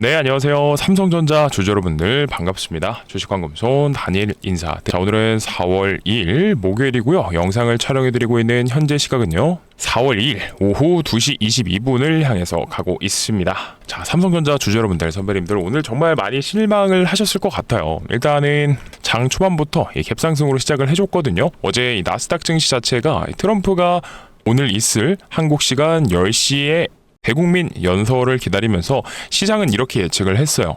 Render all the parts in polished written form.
네, 안녕하세요. 삼성전자 주주 여러분들 반갑습니다. 주식환검손 다니엘 인사. 자, 오늘은 4월 2일 목요일이고요. 영상을 촬영해드리고 있는 현재 시각은요. 4월 2일 오후 2시 22분을 향해서 가고 있습니다. 자, 삼성전자 주주 여러분들, 선배님들 오늘 정말 많이 실망을 하셨을 것 같아요. 일단은 장 초반부터 이 갭상승으로 시작을 해줬거든요. 어제 이 나스닥 증시 자체가 트럼프가 오늘 있을 한국 시간 10시에 대국민 연설을 기다리면서 시장은 이렇게 예측을 했어요.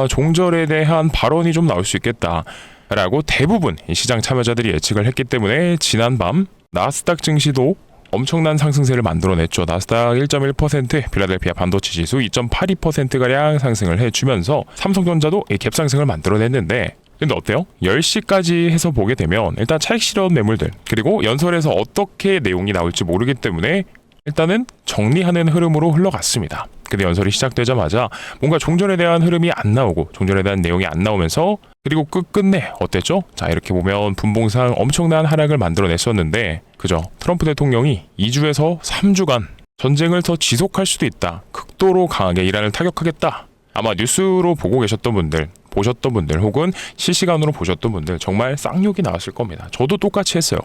종절에 대한 발언이 좀 나올 수 있겠다 라고 대부분 시장 참여자들이 예측을 했기 때문에 지난밤 나스닥 증시도 엄청난 상승세를 만들어냈죠. 나스닥 1.1%, 필라델피아 반도체 지수 2.82%가량 상승을 해주면서 삼성전자도 갭상승을 만들어냈는데, 근데 어때요? 10시까지 해서 보게 되면 일단 차익 실현 매물들, 그리고 연설에서 어떻게 내용이 나올지 모르기 때문에 일단은 정리하는 흐름으로 흘러갔습니다. 근데 연설이 시작되자마자 뭔가 종전에 대한 흐름이 안 나오고 종전에 대한 내용이 안 나오면서, 그리고 끝끝내 어땠죠? 자, 이렇게 보면 분봉상 엄청난 하락을 만들어냈었는데, 그죠? 트럼프 대통령이 2주에서 3주간 전쟁을 더 지속할 수도 있다, 극도로 강하게 이란을 타격하겠다. 아마 뉴스로 보고 계셨던 분들, 보셨던 분들, 혹은 실시간으로 보셨던 분들 정말 쌍욕이 나왔을 겁니다. 저도 똑같이 했어요.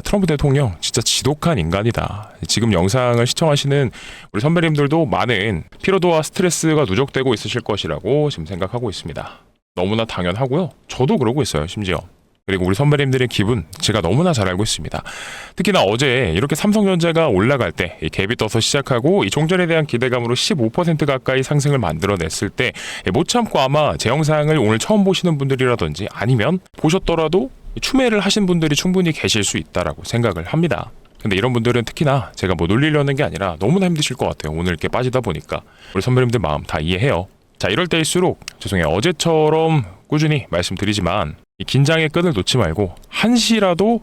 트럼프 대통령 진짜 지독한 인간이다. 지금 영상을 시청하시는 우리 선배님들도 많은 피로도와 스트레스가 누적되고 있으실 것이라고 지금 생각하고 있습니다. 너무나 당연하고요. 저도 그러고 있어요, 심지어. 그리고 우리 선배님들의 기분 제가 너무나 잘 알고 있습니다. 특히나 어제 이렇게 삼성전자가 올라갈 때 이 갭이 떠서 시작하고 이 종전에 대한 기대감으로 15% 가까이 상승을 만들어냈을 때 못 참고 아마 제 영상을 오늘 처음 보시는 분들이라든지 아니면 보셨더라도 추매를 하신 분들이 충분히 계실 수 있다라고 생각을 합니다. 근데 이런 분들은 특히나 제가 뭐 놀리려는 게 아니라 너무나 힘드실 것 같아요. 오늘 이렇게 빠지다 보니까 우리 선배님들 마음 다 이해해요. 자, 이럴 때일수록 죄송해요. 어제처럼 꾸준히 말씀드리지만 이 긴장의 끈을 놓지 말고 한시라도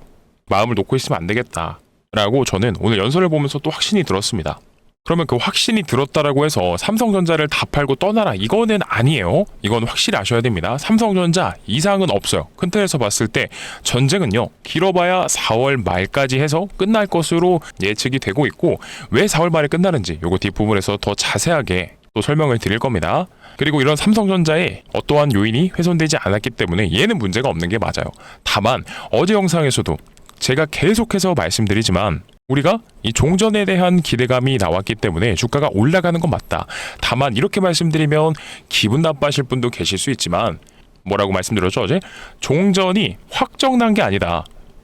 마음을 놓고 있으면 안 되겠다라고 저는 오늘 연설을 보면서 또 확신이 들었습니다. 그러면 그 확신이 들었다라고 해서 삼성전자를 다 팔고 떠나라, 이거는 아니에요. 이건 확실히 아셔야 됩니다. 삼성전자 이상은 없어요. 큰 틀에서 봤을 때 전쟁은요, 길어봐야 4월 말까지 해서 끝날 것으로 예측이 되고 있고, 왜 4월 말에 끝나는지 요거 뒷부분에서 더 자세하게 또 설명을 드릴 겁니다. 그리고 이런 삼성전자에 어떠한 요인이 훼손되지 않았기 때문에 얘는 문제가 없는 게 맞아요. 다만 어제 영상에서도 제가 계속해서 말씀드리지만 우리가 이 종전에 대한 기대감이 나왔기 때문에 주가가 올라가는 건 맞다. 다만 이렇게 말씀드리면 기분 나빠하실 분도 계실 수 있지만, 뭐라고 말씀드렸죠 어제? 종전이 확정난 게 아니다.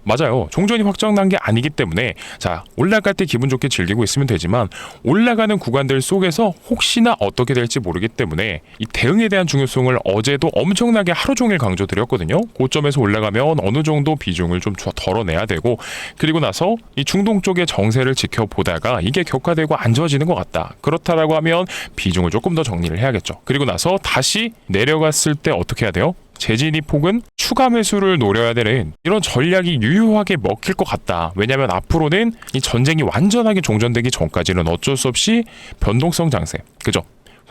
맞아요. 종전이 확정난 게 아니기 때문에 자, 올라갈 때 기분 좋게 즐기고 있으면 되지만 올라가는 구간들 속에서 혹시나 어떻게 될지 모르기 때문에 이 대응에 대한 중요성을 어제도 엄청나게 하루 종일 강조드렸거든요. 고점에서 올라가면 어느 정도 비중을 좀 덜어내야 되고, 그리고 나서 이 중동 쪽의 정세를 지켜보다가 이게 격화되고 안 좋아지는 것 같다. 그렇다라고 하면 비중을 조금 더 정리를 해야겠죠. 그리고 나서 다시 내려갔을 때 어떻게 해야 돼요? 재진입 혹은 추가 매수를 노려야 되는 이런 전략이 유효하게 먹힐 것 같다. 왜냐하면 앞으로는 이 전쟁이 완전하게 종전되기 전까지는 어쩔 수 없이 변동성 장세, 그죠?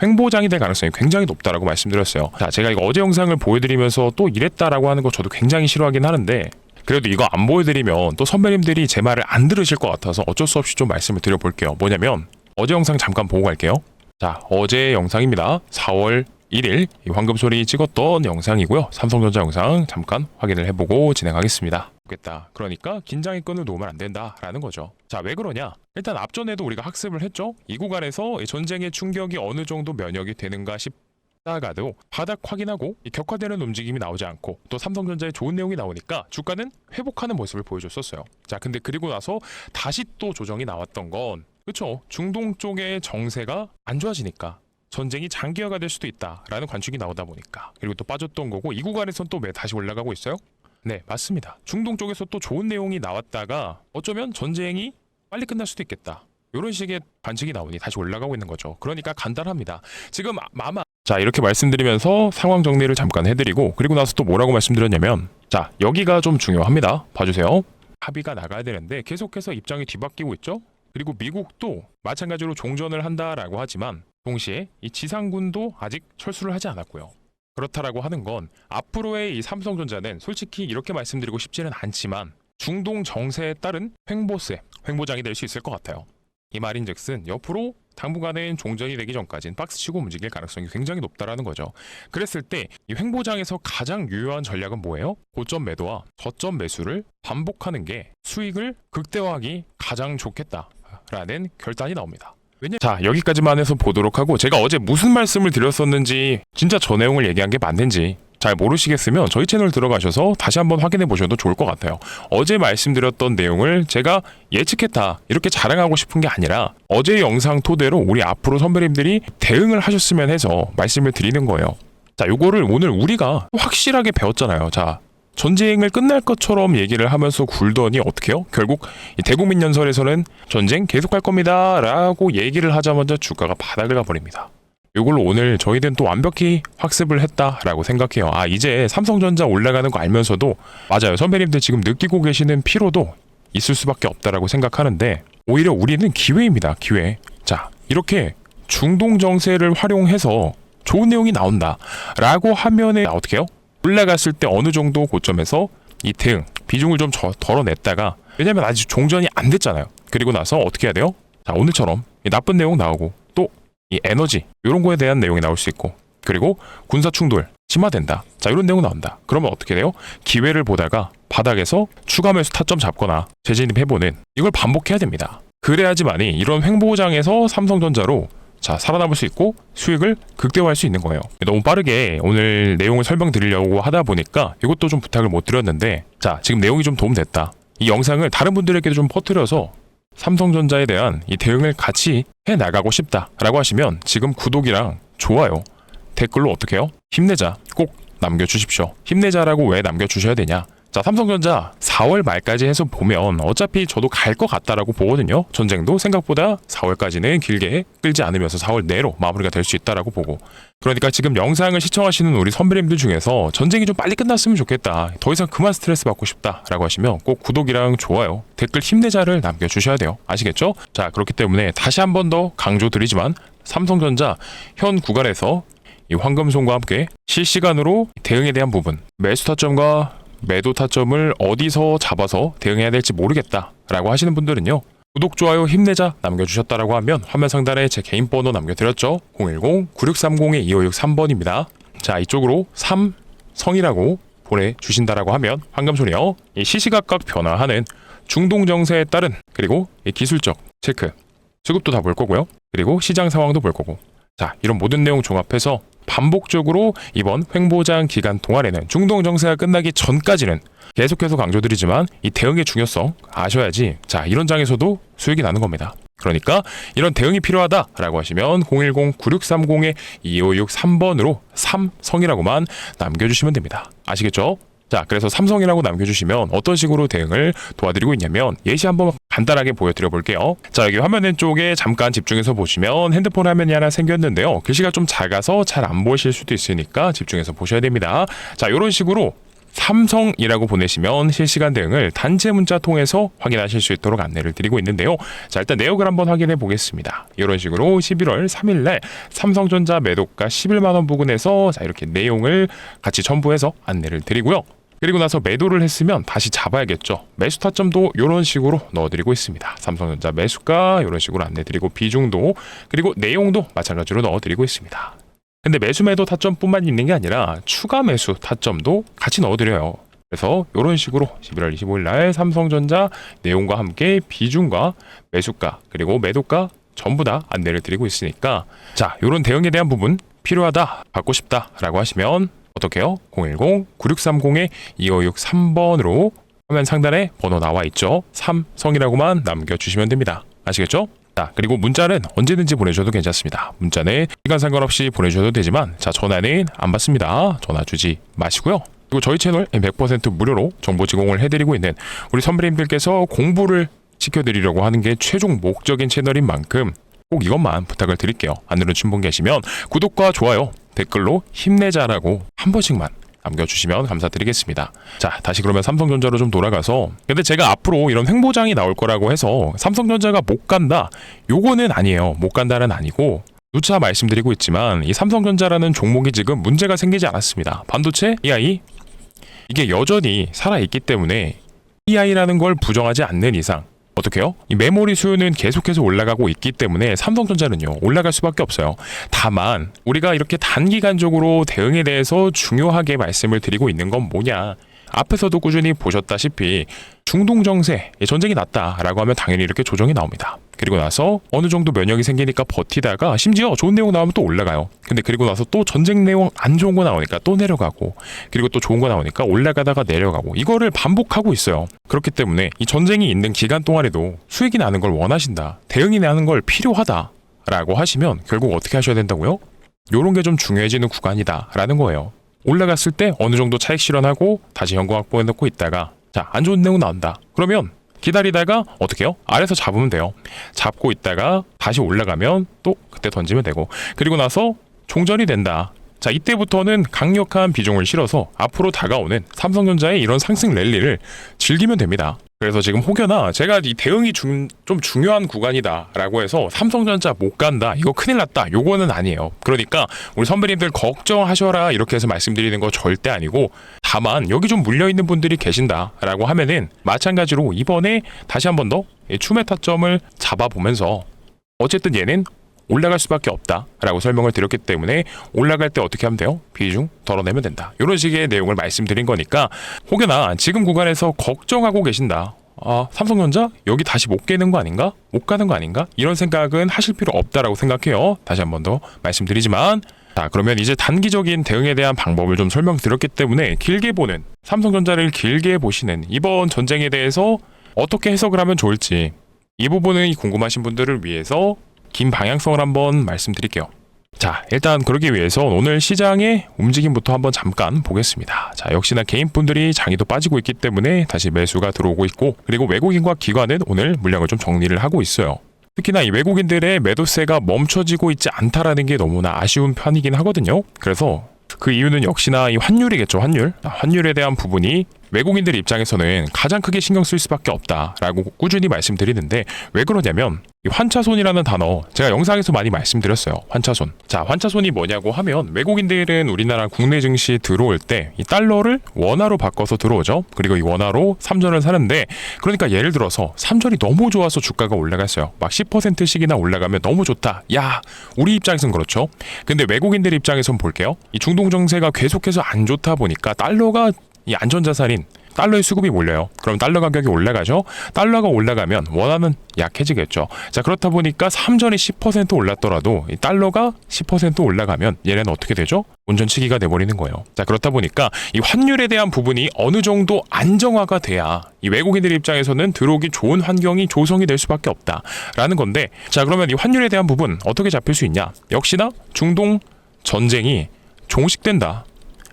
횡보장이 될 가능성이 굉장히 높다라고 말씀드렸어요. 자, 제가 이거 어제 영상을 보여드리면서 또 이랬다라고 하는 거 저도 굉장히 싫어하긴 하는데, 그래도 이거 안 보여드리면 또 선배님들이 제 말을 안 들으실 것 같아서 어쩔 수 없이 좀 말씀을 드려볼게요. 뭐냐면 어제 영상 잠깐 보고 갈게요. 자, 어제 영상입니다. 4월 1일 황금소리 찍었던 영상이고요. 삼성전자 영상 잠깐 확인을 해보고 진행하겠습니다. 그러니까 긴장의 끈을 놓으면 안 된다라는 거죠. 자, 왜 그러냐? 일단 앞전에도 우리가 학습을 했죠. 이 구간에서 전쟁의 충격이 어느 정도 면역이 되는가 싶다가도 바닥 확인하고 격화되는 움직임이 나오지 않고 또 삼성전자의 좋은 내용이 나오니까 주가는 회복하는 모습을 보여줬었어요. 자, 근데 그리고 나서 다시 또 조정이 나왔던 건, 그렇죠, 중동 쪽의 정세가 안 좋아지니까 전쟁이 장기화가 될 수도 있다라는 관측이 나오다 보니까, 그리고 또 빠졌던 거고, 이 구간에선 또 왜 다시 올라가고 있어요? 네, 맞습니다. 중동 쪽에서 또 좋은 내용이 나왔다가 어쩌면 전쟁이 빨리 끝날 수도 있겠다, 이런 식의 관측이 나오니 다시 올라가고 있는 거죠. 그러니까 간단합니다. 지금 자, 이렇게 말씀드리면서 상황 정리를 잠깐 해드리고, 그리고 나서 또 뭐라고 말씀드렸냐면, 자, 여기가 좀 중요합니다. 봐주세요. 합의가 나가야 되는데 계속해서 입장이 뒤바뀌고 있죠. 그리고 미국도 마찬가지로 종전을 한다라고 하지만 동시에 이 지상군도 아직 철수를 하지 않았고요. 그렇다라고 하는 건 앞으로의 이 삼성전자는 솔직히 이렇게 말씀드리고 싶지는 않지만 중동 정세에 따른 횡보세, 횡보장이 될 수 있을 것 같아요. 이 말인즉슨 옆으로 당분간은 종전이 되기 전까지는 박스치고 움직일 가능성이 굉장히 높다라는 거죠. 그랬을 때 이 횡보장에서 가장 유효한 전략은 뭐예요? 고점 매도와 저점 매수를 반복하는 게 수익을 극대화하기 가장 좋겠다라는 결단이 나옵니다. 자, 여기까지만 해서 보도록 하고, 제가 어제 무슨 말씀을 드렸었는지, 진짜 저 내용을 얘기한 게 맞는지 잘 모르시겠으면 저희 채널 들어가셔서 다시 한번 확인해 보셔도 좋을 것 같아요. 어제 말씀드렸던 내용을 제가 예측했다 이렇게 자랑하고 싶은 게 아니라, 어제 영상 토대로 우리 앞으로 선배님들이 대응을 하셨으면 해서 말씀을 드리는 거예요. 자, 요거를 오늘 우리가 확실하게 배웠잖아요. 자, 전쟁을 끝날 것처럼 얘기를 하면서 굴더니 어떻게 해요? 결국 이 대국민 연설에서는 전쟁 계속할 겁니다 라고 얘기를 하자마자 주가가 바닥을 가버립니다. 이걸로 오늘 저희는 또 완벽히 학습을 했다라고 생각해요. 아, 이제 삼성전자 올라가는 거 알면서도, 맞아요, 선배님들 지금 느끼고 계시는 피로도 있을 수밖에 없다라고 생각하는데, 오히려 우리는 기회입니다. 기회. 자, 이렇게 중동 정세를 활용해서 좋은 내용이 나온다 라고 하면은 어떻게 해요? 올라갔을 때 어느 정도 고점에서 이 대응 비중을 좀 덜어냈다가, 왜냐면 아직 종전이 안 됐잖아요. 그리고 나서 어떻게 해야 돼요? 자, 오늘처럼 나쁜 내용 나오고, 또 이 에너지 이런 거에 대한 내용이 나올 수 있고, 그리고 군사 충돌 심화된다, 자 이런 내용 나온다. 그러면 어떻게 돼요? 기회를 보다가 바닥에서 추가 매수 타점 잡거나 재진입해보는, 이걸 반복해야 됩니다. 그래야지만이 이런 횡보장에서 삼성전자로 자 살아남을 수 있고 수익을 극대화할 수 있는 거예요. 너무 빠르게 오늘 내용을 설명드리려고 하다 보니까 이것도 좀 부탁을 못 드렸는데, 자 지금 내용이 좀 도움됐다, 이 영상을 다른 분들에게도 좀 퍼뜨려서 삼성전자에 대한 이 대응을 같이 해나가고 싶다라고 하시면 지금 구독이랑 좋아요, 댓글로 어떻게 해요? 힘내자 꼭 남겨주십시오. 힘내자라고 왜 남겨주셔야 되냐? 자, 삼성전자 4월 말까지 해서 보면 어차피 저도 갈 것 같다라고 보거든요. 전쟁도 생각보다 4월까지는 길게 끌지 않으면서 4월 내로 마무리가 될 수 있다라고 보고, 그러니까 지금 영상을 시청하시는 우리 선배님들 중에서 전쟁이 좀 빨리 끝났으면 좋겠다, 더 이상 그만 스트레스 받고 싶다라고 하시면 꼭 구독이랑 좋아요, 댓글 힘내자를 남겨주셔야 돼요. 아시겠죠? 자, 그렇기 때문에 다시 한 번 더 강조드리지만, 삼성전자 현 구간에서 이 황금손과 함께 실시간으로 대응에 대한 부분, 매수 타점과 매도 타점을 어디서 잡아서 대응해야 될지 모르겠다라고 하시는 분들은요, 구독, 좋아요, 힘내자 남겨주셨다라고 하면 화면 상단에 제 개인 번호 남겨드렸죠. 010-9630-2563번입니다. 자, 이쪽으로 삼성이라고 보내주신다라고 하면 황금손이요, 이 시시각각 변화하는 중동 정세에 따른, 그리고 이 기술적 체크, 수급도 다 볼 거고요. 그리고 시장 상황도 볼 거고, 자 이런 모든 내용 종합해서 반복적으로 이번 횡보장 기간 동안에는, 중동 정세가 끝나기 전까지는 계속해서 강조드리지만 이 대응의 중요성 아셔야지 자 이런 장에서도 수익이 나는 겁니다. 그러니까 이런 대응이 필요하다라고 하시면 010-9630-2563번으로 삼성이라고만 남겨주시면 됩니다. 아시겠죠? 자, 그래서 삼성이라고 남겨주시면 어떤 식으로 대응을 도와드리고 있냐면, 예시 한번 간단하게 보여드려 볼게요. 자, 여기 화면 왼쪽에 잠깐 집중해서 보시면 핸드폰 화면이 하나 생겼는데요. 글씨가 좀 작아서 잘 안 보이실 수도 있으니까 집중해서 보셔야 됩니다. 자, 이런 식으로 삼성이라고 보내시면 실시간 대응을 단체 문자 통해서 확인하실 수 있도록 안내를 드리고 있는데요. 자, 일단 내역을 한번 확인해 보겠습니다. 이런 식으로 11월 3일날 삼성전자 매도가 11만원 부근에서 자 이렇게 내용을 같이 첨부해서 안내를 드리고요. 그리고 나서 매도를 했으면 다시 잡아야겠죠. 매수 타점도 이런 식으로 넣어드리고 있습니다. 삼성전자 매수가 이런 식으로 안내드리고, 비중도 그리고 내용도 마찬가지로 넣어드리고 있습니다. 근데 매수 매도 타점뿐만 있는 게 아니라 추가 매수 타점도 같이 넣어드려요. 그래서 이런 식으로 11월 25일 날 삼성전자 내용과 함께 비중과 매수가 그리고 매도가 전부 다 안내를 드리고 있으니까, 자 이런 대응에 대한 부분 필요하다, 받고 싶다 라고 하시면 어떻게 해요? 010-9630-2563번으로 화면 상단에 번호 나와 있죠. 삼성이라고만 남겨주시면 됩니다. 아시겠죠? 자, 그리고 문자는 언제든지 보내주셔도 괜찮습니다. 문자는 시간 상관없이 보내주셔도 되지만, 자 전화는 안 받습니다. 전화 주지 마시고요. 그리고 저희 채널 100% 무료로 정보 제공을 해드리고 있는 우리 선배님들께서 공부를 시켜드리려고 하는 게 최종 목적인 채널인 만큼 꼭 이것만 부탁을 드릴게요. 안 누르신 분 계시면 구독과 좋아요, 댓글로 힘내자라고 한 번씩만 남겨주시면 감사드리겠습니다. 자, 다시 그러면 삼성전자로 좀 돌아가서, 근데 제가 앞으로 이런 횡보장이 나올 거라고 해서 삼성전자가 못 간다, 요거는 아니에요. 못 간다는 아니고, 누차 말씀드리고 있지만 이 삼성전자라는 종목이 지금 문제가 생기지 않았습니다. 반도체, AI 이게 여전히 살아있기 때문에 AI라는 걸 부정하지 않는 이상 어떻게요? 이 메모리 수요는 계속해서 올라가고 있기 때문에 삼성전자는요 올라갈 수밖에 없어요. 다만 우리가 이렇게 단기간적으로 대응에 대해서 중요하게 말씀을 드리고 있는 건 뭐냐, 앞에서도 꾸준히 보셨다시피 중동 정세, 전쟁이 났다라고 하면 당연히 이렇게 조정이 나옵니다. 그리고 나서 어느 정도 면역이 생기니까 버티다가 심지어 좋은 내용 나오면 또 올라가요. 근데 그리고 나서 또 전쟁 내용 안 좋은 거 나오니까 또 내려가고, 그리고 또 좋은 거 나오니까 올라가다가 내려가고, 이거를 반복하고 있어요. 그렇기 때문에 이 전쟁이 있는 기간 동안에도 수익이 나는 걸 원하신다, 대응이 나는 걸 필요하다라고 하시면 결국 어떻게 하셔야 된다고요? 요런 게 좀 중요해지는 구간이다라는 거예요. 올라갔을 때 어느 정도 차익 실현하고 다시 현금 확보해 놓고 있다가 자, 안 좋은 내용 나온다. 그러면 기다리다가 어떻게 해요? 아래서 잡으면 돼요. 잡고 있다가 다시 올라가면 또 그때 던지면 되고, 그리고 나서 종전이 된다. 자, 이때부터는 강력한 비중을 실어서 앞으로 다가오는 삼성전자의 이런 상승 랠리를 즐기면 됩니다. 그래서 지금 혹여나 제가 이 대응이 좀 중요한 구간이다라고 해서 삼성전자 못 간다, 이거 큰일 났다, 요거는 아니에요. 그러니까 우리 선배님들 걱정하셔라 이렇게 해서 말씀드리는 거 절대 아니고, 다만 여기 좀 물려있는 분들이 계신다라고 하면은 마찬가지로 이번에 다시 한 번 더 추매 타점을 잡아보면서 어쨌든 얘는 올라갈 수밖에 없다라고 설명을 드렸기 때문에 올라갈 때 어떻게 하면 돼요? 비중 덜어내면 된다. 이런 식의 내용을 말씀드린 거니까, 혹여나 지금 구간에서 걱정하고 계신다, 삼성전자 여기 다시 못 깨는 거 아닌가? 못 가는 거 아닌가? 이런 생각은 하실 필요 없다라고 생각해요. 다시 한 번 더 말씀드리지만, 자, 그러면 이제 단기적인 대응에 대한 방법을 좀 설명드렸기 때문에 길게 보는, 삼성전자를 길게 보시는 이번 전쟁에 대해서 어떻게 해석을 하면 좋을지, 이 부분은 궁금하신 분들을 위해서 긴 방향성을 한번 말씀드릴게요. 자, 일단 그러기 위해서 오늘 시장의 움직임부터 한번 잠깐 보겠습니다. 자, 역시나 개인분들이 장이도 빠지고 있기 때문에 다시 매수가 들어오고 있고, 그리고 외국인과 기관은 오늘 물량을 좀 정리를 하고 있어요. 특히나 이 외국인들의 매도세가 멈춰지고 있지 않다라는 게 너무나 아쉬운 편이긴 하거든요. 그래서 그 이유는 역시나 이 환율이겠죠. 환율에 대한 부분이 외국인들 입장에서는 가장 크게 신경 쓸 수밖에 없다라고 꾸준히 말씀드리는데, 왜 그러냐면 이 환차손이라는 단어 제가 영상에서 많이 말씀드렸어요. 환차손. 자, 환차손이 뭐냐고 하면, 외국인들은 우리나라 국내 증시 들어올 때 이 달러를 원화로 바꿔서 들어오죠. 그리고 이 원화로 삼전을 사는데, 그러니까 예를 들어서 삼전이 너무 좋아서 주가가 올라갔어요. 막 10%씩이나 올라가면 너무 좋다. 야, 우리 입장에선 그렇죠. 근데 외국인들 입장에선 볼게요. 이 중동 정세가 계속해서 안 좋다 보니까 달러가, 이 안전자산인 달러의 수급이 몰려요. 그럼 달러 가격이 올라가죠. 달러가 올라가면 원화는 약해지겠죠. 자, 그렇다 보니까 삼전이 10% 올랐더라도 이 달러가 10% 올라가면 얘네는 어떻게 되죠? 온전치기가 돼버리는 거예요. 자, 그렇다 보니까 이 환율에 대한 부분이 어느 정도 안정화가 돼야 이 외국인들 입장에서는 들어오기 좋은 환경이 조성이 될 수밖에 없다라는 건데, 자, 그러면 이 환율에 대한 부분 어떻게 잡힐 수 있냐? 역시나 중동 전쟁이 종식된다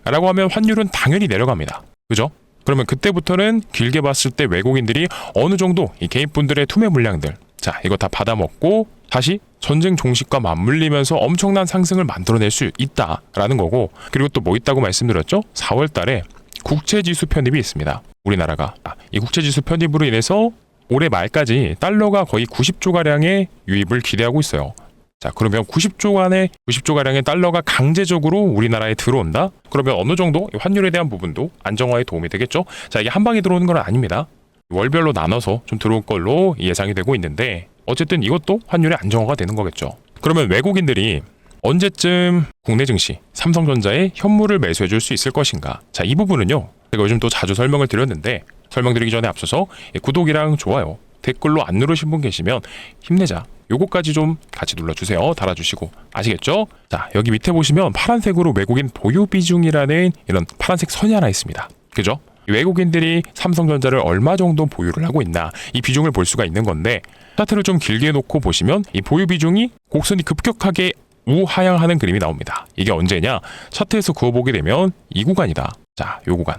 라고 하면 환율은 당연히 내려갑니다. 그죠? 그러면 그때부터는 길게 봤을 때 외국인들이 어느 정도 이 개인분들의 투매 물량들, 자, 이거 다 받아먹고 다시 전쟁 종식과 맞물리면서 엄청난 상승을 만들어낼 수 있다라는 거고, 그리고 또 뭐 있다고 말씀드렸죠? 4월 달에 국채지수 편입이 있습니다. 우리나라가. 이 국채지수 편입으로 인해서 올해 말까지 달러가 거의 90조 가량의 유입을 기대하고 있어요. 자, 그러면 90조 가량의 달러가 강제적으로 우리나라에 들어온다? 그러면 어느 정도 환율에 대한 부분도 안정화에 도움이 되겠죠? 자, 이게 한 방에 들어오는 건 아닙니다. 월별로 나눠서 좀 들어올 걸로 예상이 되고 있는데, 어쨌든 이것도 환율의 안정화가 되는 거겠죠. 그러면 외국인들이 언제쯤 국내 증시, 삼성전자에 현물을 매수해 줄 수 있을 것인가? 자, 이 부분은요, 제가 요즘 또 자주 설명을 드렸는데, 설명드리기 전에 앞서서 구독이랑 좋아요, 댓글로 안 누르신 분 계시면 힘내자, 요거까지 좀 같이 눌러주세요. 달아주시고. 아시겠죠? 자, 여기 밑에 보시면 파란색으로 외국인 보유 비중이라는 이런 파란색 선이 하나 있습니다. 그죠? 외국인들이 삼성전자를 얼마 정도 보유를 하고 있나, 이 비중을 볼 수가 있는 건데, 차트를 좀 길게 놓고 보시면 이 보유 비중이 곡선이 급격하게 우하향하는 그림이 나옵니다. 이게 언제냐? 차트에서 그어보게 되면 이 구간이다. 자, 요 구간.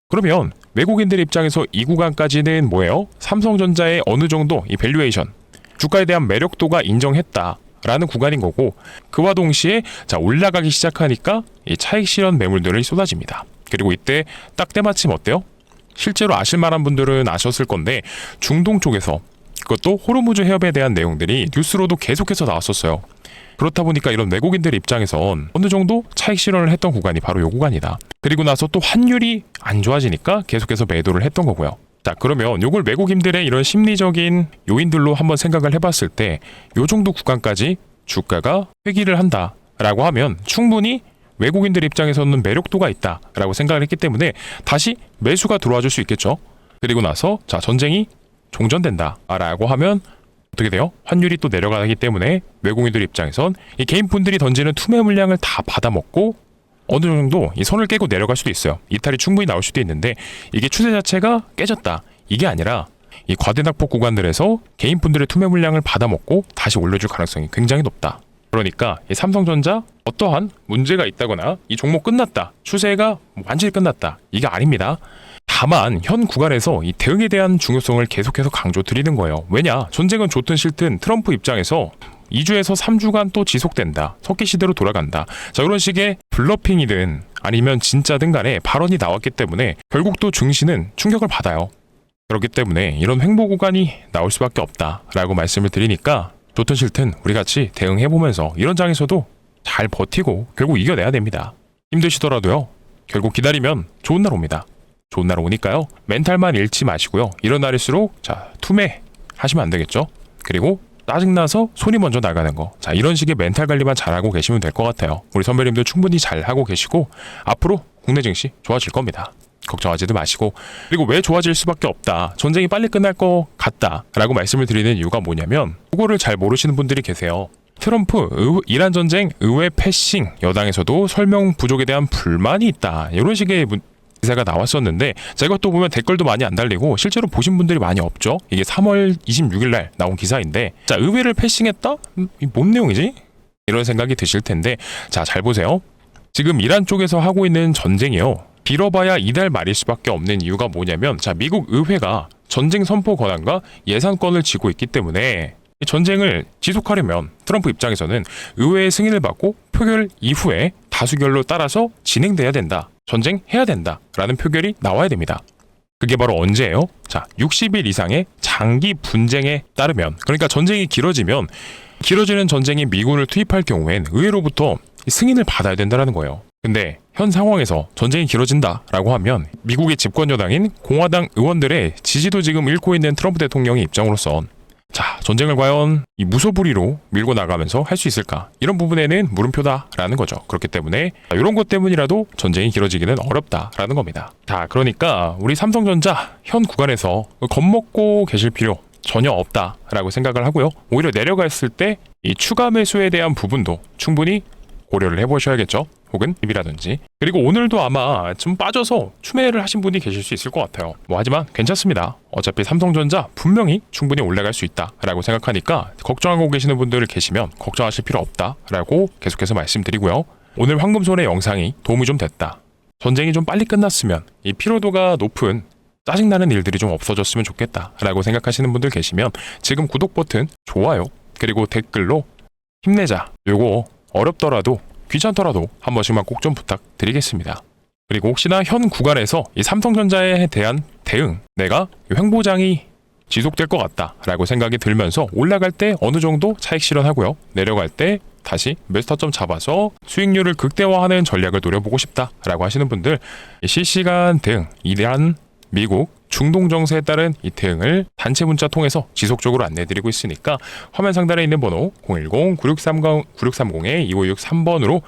그러면 외국인들 입장에서 이 구간까지는 뭐예요? 삼성전자의 어느 정도 이 밸류에이션, 주가에 대한 매력도가 인정했다라는 구간인 거고, 그와 동시에 자, 올라가기 시작하니까 이 차익 실현 매물들이 쏟아집니다. 그리고 이때 딱 때마침 어때요? 실제로 아실 만한 분들은 아셨을 건데, 중동 쪽에서 그것도 호르무즈 해협에 대한 내용들이 뉴스로도 계속해서 나왔었어요. 그렇다 보니까 이런 외국인들 입장에선 어느 정도 차익 실현을 했던 구간이 바로 이 구간이다. 그리고 나서 또 환율이 안 좋아지니까 계속해서 매도를 했던 거고요. 자, 그러면 요걸 외국인들의 이런 심리적인 요인들로 한번 생각을 해봤을 때 요 정도 구간까지 주가가 회귀를 한다라고 하면 충분히 외국인들 입장에서는 매력도가 있다라고 생각을 했기 때문에 다시 매수가 들어와 줄 수 있겠죠. 그리고 나서 자, 전쟁이 종전된다라고 하면 어떻게 돼요? 환율이 또 내려가기 때문에 외국인들 입장에선 이 개인분들이 던지는 투매 물량을 다 받아먹고 어느 정도 이 선을 깨고 내려갈 수도 있어요. 이탈이 충분히 나올 수도 있는데 이게 추세 자체가 깨졌다. 이게 아니라 이 과대낙폭 구간들에서 개인분들의 투매 물량을 받아먹고 다시 올려줄 가능성이 굉장히 높다. 그러니까 이 삼성전자 어떠한 문제가 있다거나 이 종목 끝났다. 추세가 완전히 끝났다. 이게 아닙니다. 다만 현 구간에서 이 대응에 대한 중요성을 계속해서 강조드리는 거예요. 왜냐? 전쟁은 좋든 싫든 트럼프 입장에서 2주에서 3주간 또 지속된다. 석기 시대로 돌아간다. 자, 이런 식의 블러핑이든 아니면 진짜든 간에 발언이 나왔기 때문에 결국 또 증시는 충격을 받아요. 그렇기 때문에 이런 횡보 구간이 나올 수밖에 없다라고 말씀을 드리니까 좋든 싫든 우리 같이 대응해보면서 이런 장에서도 잘 버티고 결국 이겨내야 됩니다. 힘드시더라도요. 결국 기다리면 좋은 날 옵니다. 좋은 날 오니까요. 멘탈만 잃지 마시고요. 이런 날일수록 자, 투매 하시면 안 되겠죠. 그리고 짜증나서 손이 먼저 나가는 거. 자, 이런 식의 멘탈 관리만 잘하고 계시면 될 것 같아요. 우리 선배님들 충분히 잘하고 계시고 앞으로 국내 증시 좋아질 겁니다. 걱정하지도 마시고. 그리고 왜 좋아질 수밖에 없다. 전쟁이 빨리 끝날 것 같다 라고 말씀을 드리는 이유가 뭐냐면 그거를 잘 모르시는 분들이 계세요. 트럼프 이란 전쟁 의회 패싱 여당에서도 설명 부족에 대한 불만이 있다. 이런 식의 기사가 나왔었는데 자, 이것도 보면 댓글도 많이 안 달리고 실제로 보신 분들이 많이 없죠. 이게 3월 26일 날 나온 기사인데 자, 의회를 패싱했다? 뭔 내용이지? 이런 생각이 드실 텐데 자, 잘 보세요. 지금 이란 쪽에서 하고 있는 전쟁이요. 빌어봐야 이달 말일 수밖에 없는 이유가 뭐냐면 자, 미국 의회가 전쟁 선포 권한과 예산권을 쥐고 있기 때문에 전쟁을 지속하려면 트럼프 입장에서는 의회의 승인을 받고 표결 이후에 다수결로 따라서 진행돼야 된다. 전쟁해야 된다. 라는 표결이 나와야 됩니다. 그게 바로 언제예요? 자, 60일 이상의 장기 분쟁에 따르면 그러니까 전쟁이 길어지면 길어지는 전쟁에 미군을 투입할 경우엔 의회로부터 승인을 받아야 된다는 거예요. 근데 현 상황에서 전쟁이 길어진다라고 하면 미국의 집권 여당인 공화당 의원들의 지지도 지금 잃고 있는 트럼프 대통령의 입장으로선 자, 전쟁을 과연 이 무소불위로 밀고 나가면서 할 수 있을까? 이런 부분에는 물음표다라는 거죠. 그렇기 때문에 이런 것 때문이라도 전쟁이 길어지기는 어렵다라는 겁니다. 자, 그러니까 우리 삼성전자 현 구간에서 겁먹고 계실 필요 전혀 없다라고 생각을 하고요. 오히려 내려갔을 때 이 추가 매수에 대한 부분도 충분히 고려를 해보셔야겠죠. 혹은 팁이라든지. 그리고 오늘도 아마 좀 빠져서 추매를 하신 분이 계실 수 있을 것 같아요. 하지만 괜찮습니다. 어차피 삼성전자 분명히 충분히 올라갈 수 있다라고 생각하니까 걱정하고 계시는 분들 계시면 걱정하실 필요 없다라고 계속해서 말씀드리고요. 오늘 황금손의 영상이 도움이 좀 됐다. 전쟁이 좀 빨리 끝났으면 이 피로도가 높은 짜증나는 일들이 좀 없어졌으면 좋겠다라고 생각하시는 분들 계시면 지금 구독 버튼, 좋아요, 그리고 댓글로 힘내자. 요거 어렵더라도 귀찮더라도 한 번씩만 꼭 좀 부탁드리겠습니다. 그리고 혹시나 현 구간에서 이 삼성전자에 대한 대응, 내가 횡보장이 지속될 것 같다라고 생각이 들면서 올라갈 때 어느 정도 차익 실현하고요. 내려갈 때 다시 매스터점 잡아서 수익률을 극대화하는 전략을 노려보고 싶다라고 하시는 분들 실시간 대응, 이란, 미국, 중동 정세에 따른 이 대응을 단체 문자 통해서 지속적으로 안내해드리고 있으니까 화면 상단에 있는 번호 010-9630-2563번으로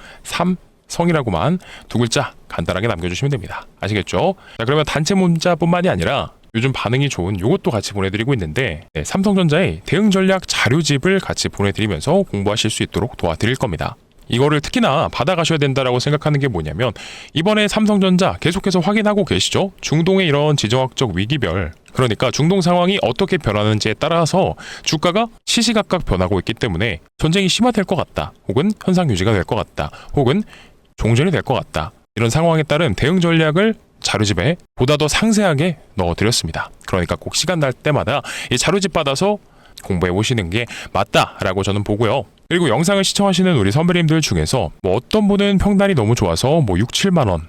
3성이라고만 두 글자 간단하게 남겨주시면 됩니다. 아시겠죠? 자, 그러면 단체 문자뿐만이 아니라 요즘 반응이 좋은 요것도 같이 보내드리고 있는데 삼성전자의 대응 전략 자료집을 같이 보내드리면서 공부하실 수 있도록 도와드릴 겁니다. 이거를 특히나 받아가셔야 된다라고 생각하는 게 뭐냐면 이번에 삼성전자 계속해서 확인하고 계시죠? 중동의 이런 지정학적 위기별 그러니까 중동 상황이 어떻게 변하는지에 따라서 주가가 시시각각 변하고 있기 때문에 전쟁이 심화될 것 같다 혹은 현상 유지가 될 것 같다 혹은 종전이 될 것 같다 이런 상황에 따른 대응 전략을 자료집에 보다 더 상세하게 넣어드렸습니다. 그러니까 꼭 시간 날 때마다 이 자료집 받아서 공부해 보시는 게 맞다라고 저는 보고요. 그리고 영상을 시청하시는 우리 선배님들 중에서 어떤 분은 평단이 너무 좋아서 6, 7만 원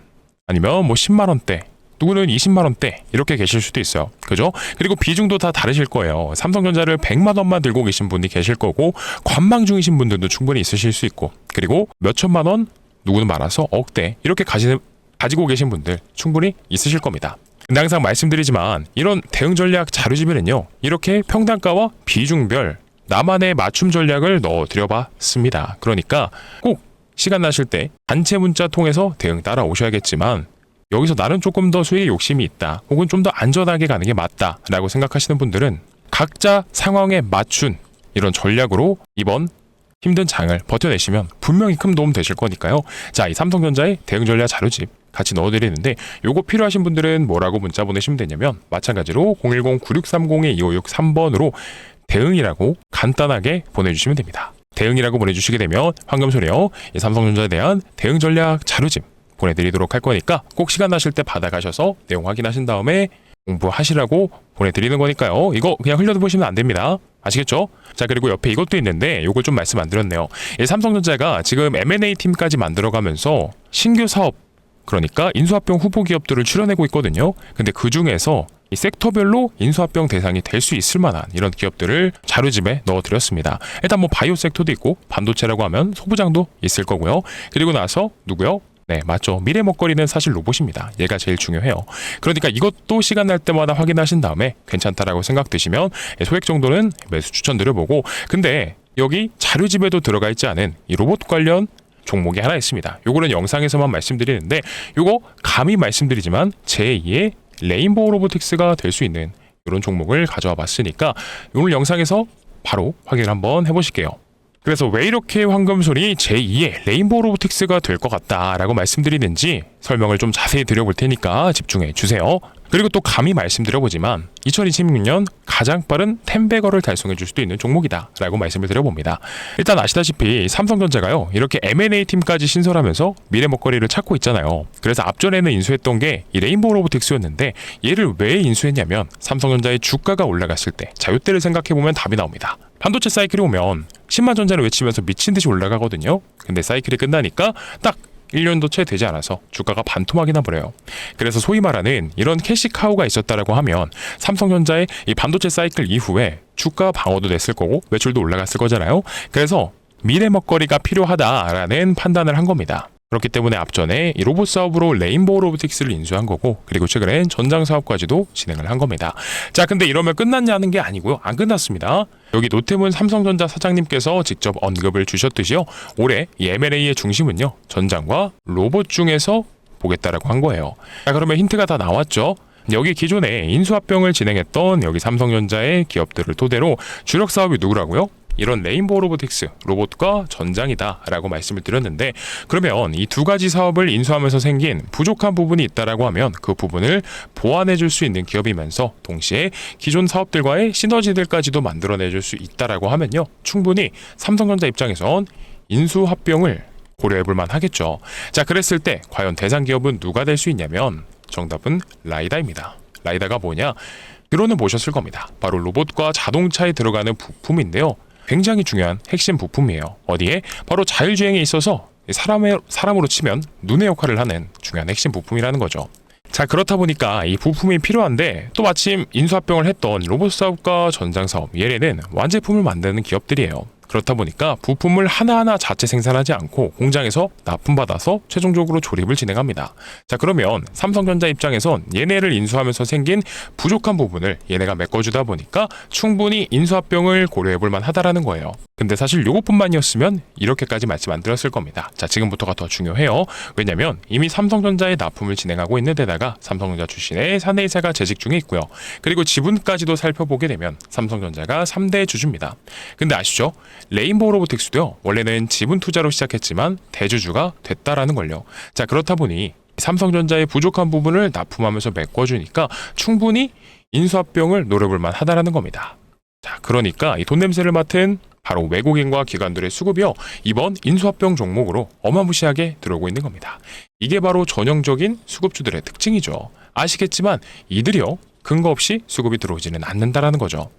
아니면 10만 원대 누구는 20만 원대 이렇게 계실 수도 있어요. 그죠? 그리고 비중도 다 다르실 거예요. 삼성전자를 100만 원만 들고 계신 분이 계실 거고 관망 중이신 분들도 충분히 있으실 수 있고 그리고 몇 천만 원 누구는 많아서 억대 이렇게 가지고 계신 분들 충분히 있으실 겁니다. 근데 항상 말씀드리지만 이런 대응 전략 자료집에는요, 이렇게 평단가와 비중별 나만의 맞춤 전략을 넣어드려 봤습니다. 그러니까 꼭 시간 나실 때 단체 문자 통해서 대응 따라오셔야겠지만, 여기서 나는 조금 더 수익에 욕심이 있다, 혹은 좀 더 안전하게 가는 게 맞다 라고 생각하시는 분들은 각자 상황에 맞춘 이런 전략으로 이번 힘든 장을 버텨내시면 분명히 큰 도움 되실 거니까요. 자, 이 삼성전자의 대응 전략 자료집 같이 넣어드리는데, 요거 필요하신 분들은 뭐라고 문자 보내시면 되냐면, 마찬가지로 010-9630-2563번으로 대응이라고 간단하게 보내주시면 됩니다. 대응이라고 보내주시게 되면 황금소리요, 이 삼성전자에 대한 대응 전략 자료집 보내드리도록 할 거니까 꼭 시간 나실 때 받아가셔서 내용 확인하신 다음에 공부하시라고 보내드리는 거니까요. 이거 그냥 흘려도 보시면 안 됩니다. 아시겠죠? 자, 그리고 옆에 이것도 있는데 요걸 좀 말씀 안 드렸네요. 이 삼성전자가 지금 M&A 팀까지 만들어가면서 신규 사업, 그러니까 인수합병 후보 기업들을 출연하고 있거든요. 근데 그 중에서 이 섹터별로 인수합병 대상이 될 수 있을 만한 이런 기업들을 자료집에 넣어드렸습니다. 일단 뭐 바이오 섹터도 있고, 반도체라고 하면 소부장도 있을 거고요. 그리고 나서 누구요? 네, 맞죠. 미래 먹거리는 사실 로봇입니다. 얘가 제일 중요해요. 그러니까 이것도 시간 날 때마다 확인하신 다음에 괜찮다라고 생각되시면 소액 정도는 매수 추천드려보고, 근데 여기 자료집에도 들어가 있지 않은 이 로봇 관련 종목이 하나 있습니다. 요거는 영상에서만 말씀드리는데, 요거 감히 말씀드리지만 제2의 레인보우 로보틱스가 될 수 있는 이런 종목을 가져와 봤으니까 오늘 영상에서 바로 확인을 한번 해보실게요. 그래서 왜 이렇게 황금소리 제2의 레인보우 로보틱스가 될 것 같다라고 말씀드리는지 설명을 좀 자세히 드려볼 테니까 집중해 주세요. 그리고 또 감히 말씀드려보지만 2026년 가장 빠른 10배거를 달성해 줄 수도 있는 종목이다 라고 말씀을 드려봅니다. 일단 아시다시피 삼성전자가요, 이렇게 M&A 팀까지 신설하면서 미래 먹거리를 찾고 있잖아요. 그래서 앞전에는 인수했던 게 이 레인보우 로보틱스였는데, 얘를 왜 인수했냐면 삼성전자의 주가가 올라갔을 때, 자, 요때를 생각해보면 답이 나옵니다. 반도체 사이클이 오면 10만 전자를 외치면서 미친 듯이 올라가거든요. 근데 사이클이 끝나니까 딱 1년도 채 되지 않아서 주가가 반토막이 나버려요. 그래서 소위 말하는 이런 캐시카우가 있었다라고 하면 삼성전자의 이 반도체 사이클 이후에 주가 방어도 됐을 거고 매출도 올라갔을 거잖아요. 그래서 미래 먹거리가 필요하다라는 판단을 한 겁니다. 그렇기 때문에 앞전에 이 로봇 사업으로 레인보우 로보틱스를 인수한 거고, 그리고 최근엔 전장 사업까지도 진행을 한 겁니다. 자, 근데 이러면 끝났냐는 게 아니고요. 안 끝났습니다. 여기 노태문 삼성전자 사장님께서 직접 언급을 주셨듯이요, 올해 이 M&A의 중심은요, 전장과 로봇 중에서 보겠다라고 한 거예요. 자, 그러면 힌트가 다 나왔죠. 여기 기존에 인수합병을 진행했던 여기 삼성전자의 기업들을 토대로 주력 사업이 누구라고요? 이런 레인보우 로보틱스, 로봇과 전장이다 라고 말씀을 드렸는데, 그러면 이 두 가지 사업을 인수하면서 생긴 부족한 부분이 있다라고 하면 그 부분을 보완해 줄 수 있는 기업이면서 동시에 기존 사업들과의 시너지들까지도 만들어내 줄 수 있다라고 하면요, 충분히 삼성전자 입장에선 인수합병을 고려해 볼 만하겠죠. 자, 그랬을 때 과연 대상 기업은 누가 될 수 있냐면 정답은 라이다입니다. 라이다가 뭐냐? 들어는 보셨을 겁니다. 바로 로봇과 자동차에 들어가는 부품인데요, 굉장히 중요한 핵심 부품이에요. 어디에? 바로 자율주행에 있어서 사람으로 치면 눈의 역할을 하는 중요한 핵심 부품이라는 거죠. 자, 그렇다 보니까 이 부품이 필요한데, 또 마침 인수합병을 했던 로봇 사업과 전장 사업, 얘네는 완제품을 만드는 기업들이에요. 그렇다 보니까 부품을 하나하나 자체 생산하지 않고 공장에서 납품받아서 최종적으로 조립을 진행합니다. 자, 그러면 삼성전자 입장에선 얘네를 인수하면서 생긴 부족한 부분을 얘네가 메꿔주다 보니까 충분히 인수합병을 고려해볼 만하다라는 거예요. 근데 사실 요것뿐만이었으면 이렇게까지 말씀 안 드렸을 겁니다. 자, 지금부터가 더 중요해요. 왜냐면 이미 삼성전자의 납품을 진행하고 있는 데다가 삼성전자 출신의 사내이사가 재직 중에 있고요. 그리고 지분까지도 살펴보게 되면 삼성전자가 3대 주주입니다. 근데 아시죠? 레인보우 로보틱스도요, 원래는 지분 투자로 시작했지만 대주주가 됐다라는 걸요. 자, 그렇다 보니 삼성전자의 부족한 부분을 납품하면서 메꿔주니까 충분히 인수합병을 노려볼 만하다라는 겁니다. 자, 그러니까 이 돈 냄새를 맡은 바로 외국인과 기관들의 수급이요, 이번 인수합병 종목으로 어마무시하게 들어오고 있는 겁니다. 이게 바로 전형적인 수급주들의 특징이죠. 아시겠지만 이들이요, 근거 없이 수급이 들어오지는 않는다라는 거죠.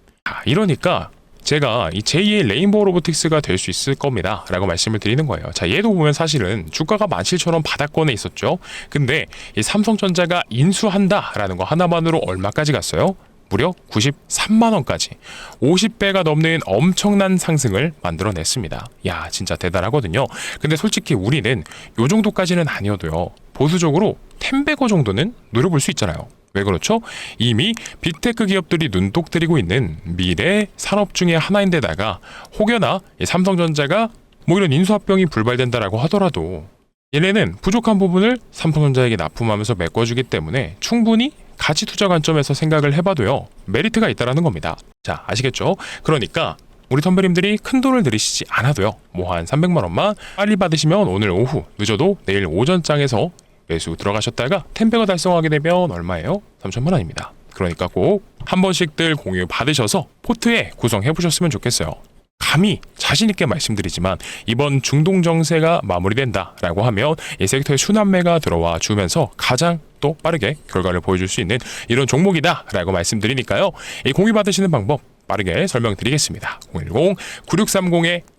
이러니까 제가 이 제2의 레인보우 로보틱스가 될 수 있을 겁니다 라고 말씀을 드리는 거예요. 자, 얘도 보면 사실은 주가가 만실처럼 바닥권에 있었죠. 근데 이 삼성전자가 인수한다 라는 거 하나만으로 얼마까지 갔어요? 무려 93만원까지 50배가 넘는 엄청난 상승을 만들어냈습니다. 야, 진짜 대단하거든요. 근데 솔직히 우리는 요 정도까지는 아니어도요, 보수적으로 10배거 정도는 노려볼 수 있잖아요. 왜 그렇죠? 이미 빅테크 기업들이 눈독 들이고 있는 미래 산업 중에 하나인데다가 혹여나 이 삼성전자가 뭐 이런 인수합병이 불발된다라고 하더라도 얘네는 부족한 부분을 삼성전자에게 납품하면서 메꿔주기 때문에 충분히 가치 투자 관점에서 생각을 해봐도요 메리트가 있다라는 겁니다. 자, 아시겠죠? 그러니까 우리 선배님들이 큰 돈을 들이시지 않아도요 뭐 한 300만 원만 빨리 받으시면 오늘 오후 늦어도 내일 오전장에서 매수 들어가셨다가 10배가 달성하게 되면 얼마예요? 3천만 원입니다. 그러니까 꼭 한 번씩들 공유 받으셔서 포트에 구성해 보셨으면 좋겠어요. 감히 자신있게 말씀드리지만 이번 중동 정세가 마무리된다라고 하면 이 섹터에 순환매가 들어와 주면서 가장 또 빠르게 결과를 보여줄 수 있는 이런 종목이다라고 말씀드리니까요. 이 공유 받으시는 방법 빠르게 설명드리겠습니다.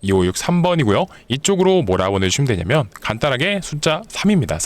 010-9630-2563번이고요. 이쪽으로 뭐라 보내주시면 되냐면 간단하게 숫자 3입니다.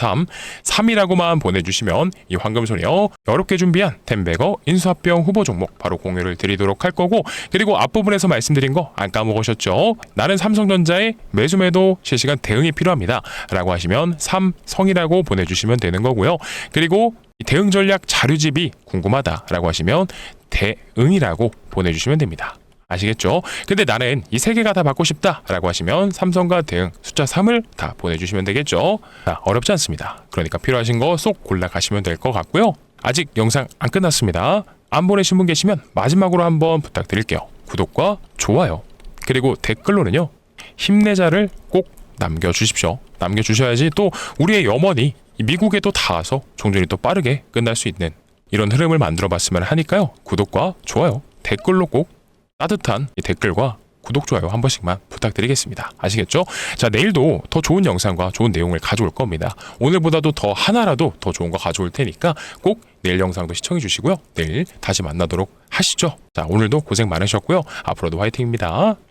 3이라고만 보내주시면 이 황금소녀 어렵게 준비한 템베거 인수합병 후보 종목 바로 공유를 드리도록 할 거고, 그리고 앞부분에서 말씀드린 거 안 까먹으셨죠? 나는 삼성전자의 매수매도 실시간 대응이 필요합니다 라고 하시면 삼성이라고 보내주시면 되는 거고요. 그리고 이 대응 전략 자료집이 궁금하다라고 하시면 대응이라고 보내주시면 됩니다. 아시겠죠? 근데 나는 이 세 개가 다 받고 싶다라고 하시면 삼성과 대응 숫자 3을 다 보내주시면 되겠죠? 자, 어렵지 않습니다. 그러니까 필요하신 거 쏙 골라가시면 될 것 같고요. 아직 영상 안 끝났습니다. 안 보내신 분 계시면 마지막으로 한번 부탁드릴게요. 구독과 좋아요 그리고 댓글로는요 힘내자를 꼭 남겨주십시오. 남겨주셔야지 또 우리의 염원이 미국에 또 닿아서 종전이 또 빠르게 끝날 수 있는 이런 흐름을 만들어 봤으면 하니까요. 구독과 좋아요, 댓글로 꼭 따뜻한 이 댓글과 구독, 좋아요 한 번씩만 부탁드리겠습니다. 아시겠죠? 자, 내일도 더 좋은 영상과 좋은 내용을 가져올 겁니다. 오늘보다도 더 하나라도 더 좋은 거 가져올 테니까 꼭 내일 영상도 시청해 주시고요. 내일 다시 만나도록 하시죠. 자, 오늘도 고생 많으셨고요. 앞으로도 화이팅입니다.